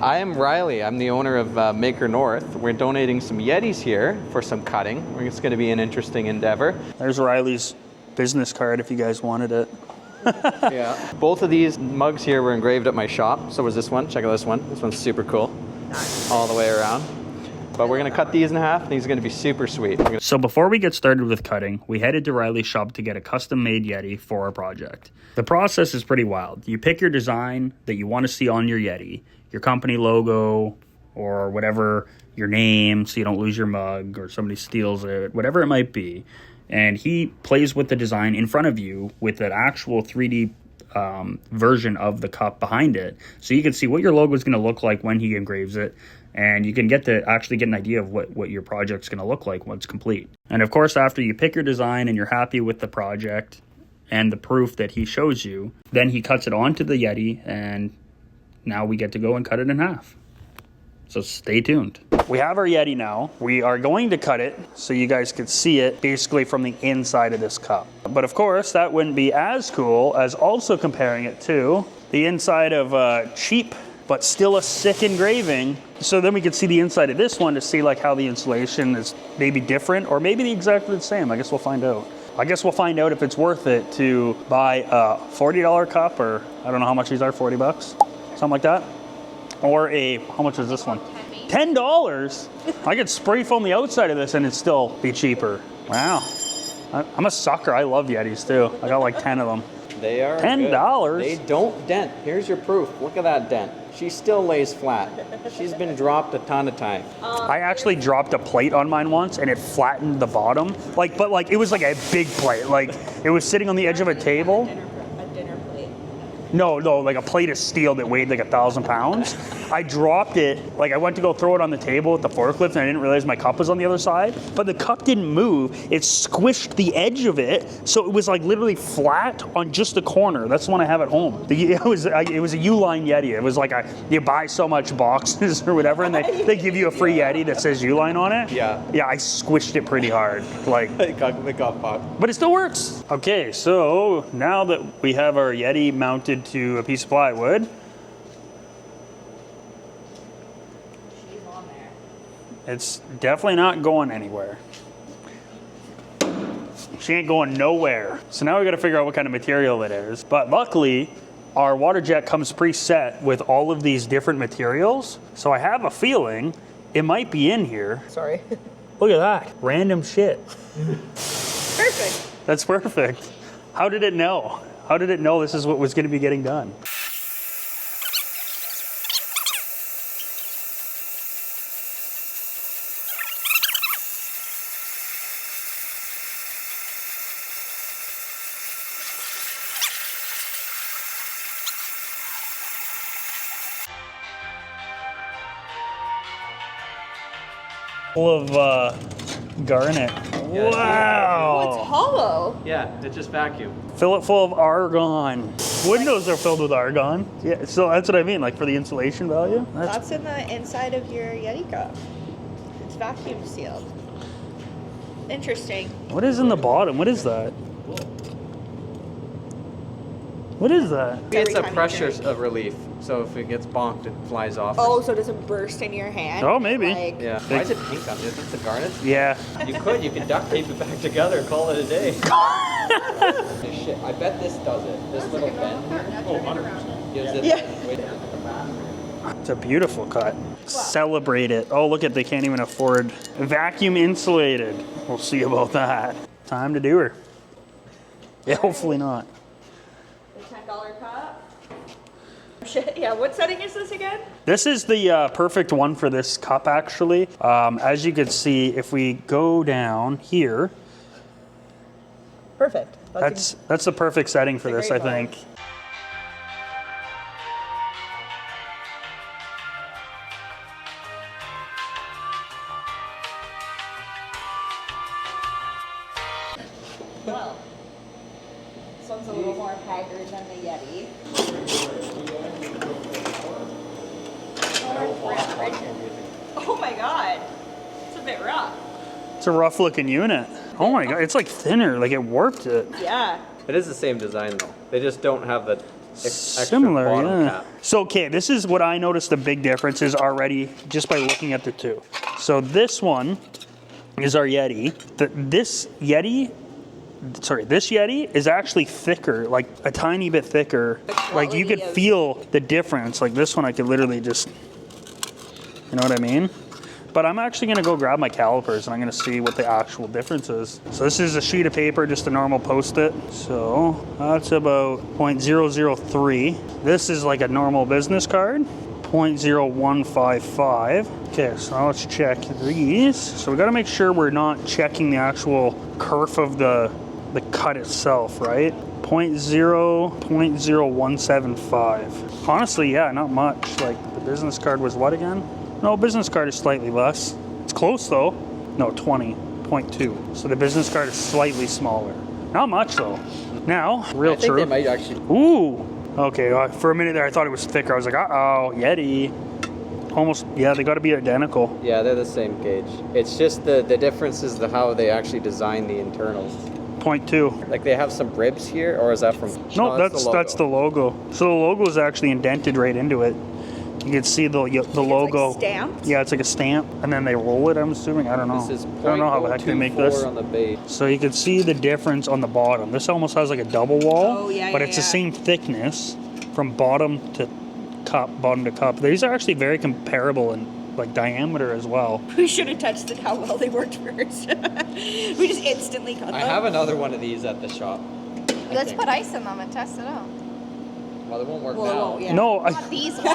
I am Riley. I'm the owner of Maker North. We're donating some Yetis here for some cutting. It's going to be an interesting endeavor. There's Riley's business card if you guys wanted it. Yeah. Both of these mugs here were engraved at my shop. So was this one. Check out this one. This one's super cool. Nice. All the way around. But we're going to cut these in half. These are going to be super sweet. So before we get started with cutting, we headed to Riley's shop to get a custom-made Yeti for our project. The process is pretty wild. You pick your design that you want to see on your Yeti, your company logo, or whatever, your name, so you don't lose your mug or somebody steals it, whatever it might be. And he plays with the design in front of you with an actual 3D version of the cup behind it. So you can see what your logo is going to look like when he engraves it. And you can actually get an idea of what your project's going to look like once complete. And of course, after you pick your design and you're happy with the project and the proof that he shows you, then he cuts it onto the Yeti, and now we get to go and cut it in half. So stay tuned. We have our Yeti now. We are going to cut it so you guys can see it basically from the inside of this cup. But of course, that wouldn't be as cool as also comparing it to the inside of a cheap but still a sick engraving. So then we can see the inside of this one to see like how the insulation is maybe different or maybe exactly the same. I guess we'll find out. I guess we'll find out if it's worth it to buy a $40 cup, or I don't know how much these are, 40 bucks, something like that. Or how much is this one? $10? I could spray foam the outside of this and it'd still be cheaper. Wow. I'm a sucker. I love Yetis too. I got like 10 of them. They are $10. They don't dent. Here's your proof. Look at that dent. She still lays flat. She's been dropped a ton of times. I actually dropped a plate on mine once and it flattened the bottom. But it was like a big plate. Like it was sitting on the edge of a table. A dinner plate. No, like a plate of steel that weighed like 1,000 pounds. I dropped it, like I went to go throw it on the table with the forklift and I didn't realize my cup was on the other side. But the cup didn't move. It squished the edge of it. So it was like literally flat on just the corner. That's the one I have at home. It was a Uline Yeti. It was like you buy so much boxes or whatever and they give you a free Yeti that says Uline on it. Yeah. Yeah, I squished it pretty hard. Like It got popped. But it still works. Okay, so now that we have our Yeti mounted to a piece of plywood, it's definitely not going anywhere. She ain't going nowhere. So now we got to figure out what kind of material it is. But luckily, our Waterjet comes preset with all of these different materials. So I have a feeling it might be in here. Sorry. Look at that. Random shit. Perfect. That's perfect. How did it know? How did it know this is what was going to be getting done? Full of garnet. Yeah. Wow. Oh, it's hollow. Yeah, it just vacuumed. Fill it full of argon. Windows are filled with argon. Yeah, so that's what I mean, like for the insulation value. That's in the inside of your Yeti cup. It's vacuum sealed. Interesting. What is in the bottom? What is that? What is that? It's a Every time you pressure drink. relief. So if it gets bonked, it flies off. Oh, so it doesn't burst in your hand? Oh, maybe. Like, Yeah. Why is it pink on this? It's the garnet? Yeah. You could duct tape it back together and call it a day. Shit, I bet this does it. This little bend here. Oh, 100%. Gives it Yeah. way down to the back. It's a beautiful cut. Celebrate it. Oh, look at, they can't even afford vacuum insulated. We'll see about that. Time to do her. Yeah, hopefully not. The $10 cup. Shit, yeah, what setting is this again? This is the perfect one for this cup, actually. As you can see, if we go down here, Perfect. that's the perfect setting for this, I think. Well, this one's a little more haggard than the Yeti. Oh my god, it's a bit rough. It's a rough looking unit. Oh my god, it's like thinner, like it warped it. Yeah. It is the same design though. They just don't have the Similar, bottom yeah. cap. So, okay, this is what I noticed the big difference is already just by looking at the two. So this one is our Yeti. This Yeti is actually thicker, like a tiny bit thicker. Like you could feel the difference. Like this one I could literally just, you know what I mean? But I'm actually gonna go grab my calipers and I'm gonna see what the actual difference is. So this is a sheet of paper, just a normal Post-it. So that's about 0.003. This is like a normal business card, 0.0155. Okay, so now let's check these. So we gotta make sure we're not checking the actual kerf of the cut itself, right? 0.0175. Honestly, yeah, not much. Like the business card was what again? No, business card is slightly less. It's close though. No, 20.2. So the business card is slightly smaller. Not much though. Now, real I think true. they might actually. Ooh. Okay, for a minute there I thought it was thicker. I was like, uh-oh, Yeti. Almost, yeah, they gotta be identical. Yeah, they're the same gauge. It's just the difference is how they actually design the internals. 0.2. Like they have some ribs here, or is that from? No, that's the logo. So the logo is actually indented right into it. You can see the logo. Like stamped? Yeah, it's like a stamp, and then they roll it. I'm assuming. I don't know. This is I don't know how the heck they make this. on the base. So you can see the difference on the bottom. This almost has like a double wall, Oh, yeah, but yeah, it's the yeah. same thickness from bottom to cup. These are actually very comparable in like diameter as well. We should have touched it how well they worked first. We just instantly cut them. I have another one of these at the shop. Let's put ice in them and test it out. Well, it won't work Well, it now. won't, yeah. No, Not these ones.